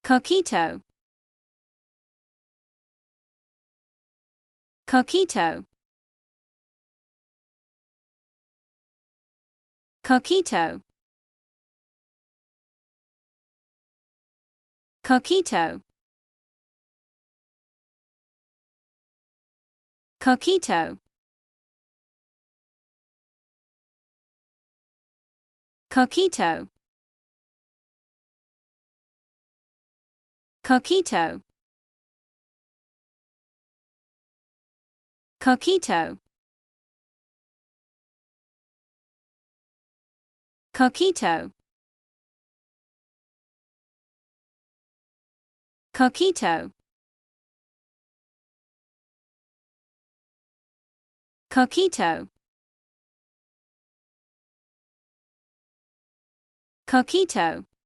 Coquito. Coquito. Coquito. Coquito. Coquito. Coquito. Coquito. Coquito. Coquito. Coquito. Coquito. Coquito.